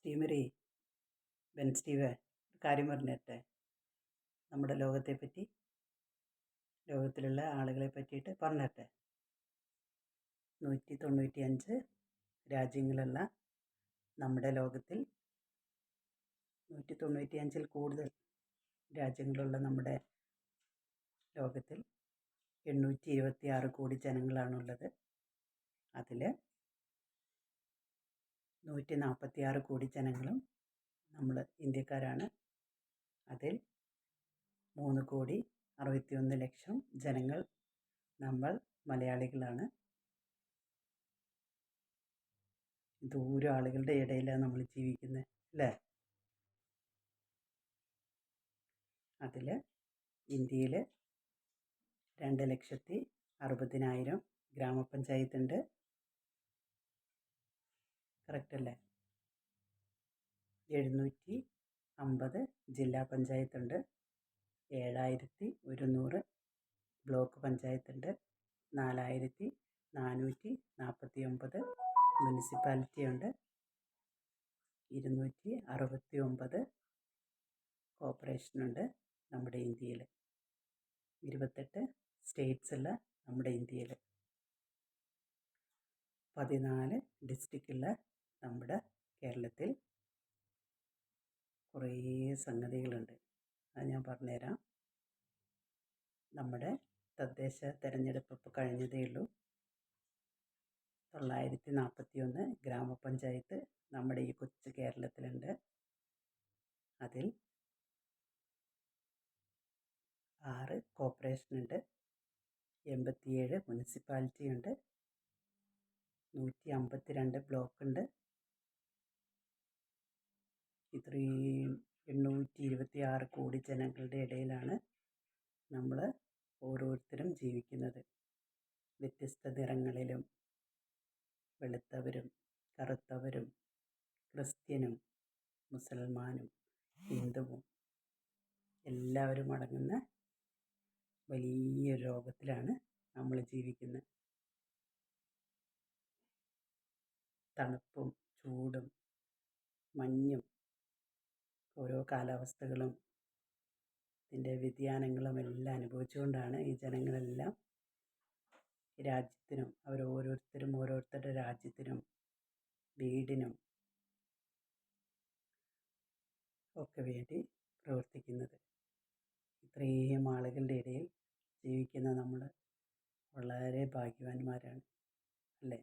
സ്റ്റീമറി Ben Steve കാര്യം പറഞ്ഞിട്ടെ നമ്മുടെ ലോകത്തെപ്പറ്റി, ലോകത്തിലുള്ള ആളുകളെ പറ്റിയിട്ട് പറഞ്ഞിട്ടെ. 195 രാജ്യങ്ങളുള്ള നമ്മുടെ ലോകത്തിൽ 195 കൂടുതൽ രാജ്യങ്ങളുള്ള നമ്മുടെ ലോകത്തിൽ 826 കോടി ജനങ്ങളാണുള്ളത്. അതിൽ 146 കോടി ജനങ്ങളും നമ്മൾ ഇന്ത്യക്കാരാണ്. അതിൽ 3,61,00,000 ജനങ്ങൾ നമ്മൾ മലയാളികളാണ്. ദൂരം ആളുകളുടെ ഇടയിലാണ് നമ്മൾ ജീവിക്കുന്നത്, അല്ലേ? അതിൽ ഇന്ത്യയിൽ 2,60,60,000 ഗ്രാമപഞ്ചായത്തുണ്ട്. കറക്റ്റല്ലേ? 750 ജില്ലാ പഞ്ചായത്തുണ്ട്. 7,100 ബ്ലോക്ക് പഞ്ചായത്തുണ്ട്. 4,449 മുനിസിപ്പാലിറ്റി ഉണ്ട്. 269 കോർപ്പറേഷനുണ്ട് നമ്മുടെ ഇന്ത്യയിൽ. 28 സ്റ്റേറ്റ്സുള്ള നമ്മുടെ ഇന്ത്യയിൽ. 14 ഡിസ്ട്രിക്റ്റുള്ള നമ്മുടെ കേരളത്തിൽ. കുറേ സംഗതികളുണ്ട്, അത് ഞാൻ പറഞ്ഞുതരാം. നമ്മുടെ തദ്ദേശ തെരഞ്ഞെടുപ്പ് ഇപ്പോൾ കഴിഞ്ഞതേ ഉള്ളൂ. 941 ഗ്രാമപഞ്ചായത്ത് നമ്മുടെ ഈ കൊച്ചു കേരളത്തിലുണ്ട്. അതിൽ 6 കോർപ്പറേഷനുണ്ട്. 87 മുനിസിപ്പാലിറ്റി ഉണ്ട്. 152 ബ്ലോക്കുണ്ട്. ഇത്രയും 826 കോടി ജനങ്ങളുടെ ഇടയിലാണ് നമ്മൾ ഓരോരുത്തരും ജീവിക്കുന്നത്. വ്യത്യസ്ത നിറങ്ങളിലും, വെളുത്തവരും കറുത്തവരും, ക്രിസ്ത്യനും മുസൽമാനും ഹിന്ദുവും എല്ലാവരും അടങ്ങുന്ന വലിയ ലോകത്തിലാണ് നമ്മൾ ജീവിക്കുന്നത്. തണുപ്പും ചൂടും മഞ്ഞും ഓരോ കാലാവസ്ഥകളും ഇതിൻ്റെ വ്യതിയാനങ്ങളും എല്ലാം അനുഭവിച്ചുകൊണ്ടാണ് ഈ ജനങ്ങളെല്ലാം രാജ്യത്തിനും ഓരോരുത്തരുടെ രാജ്യത്തിനും വീടിനും ഒക്കെ വേണ്ടി പ്രവർത്തിക്കുന്നത്. ഇത്രയും ആളുകളുടെ ഇടയിൽ ജീവിക്കുന്ന നമ്മൾ വളരെ ഭാഗ്യവാന്മാരാണ്, അല്ലേ?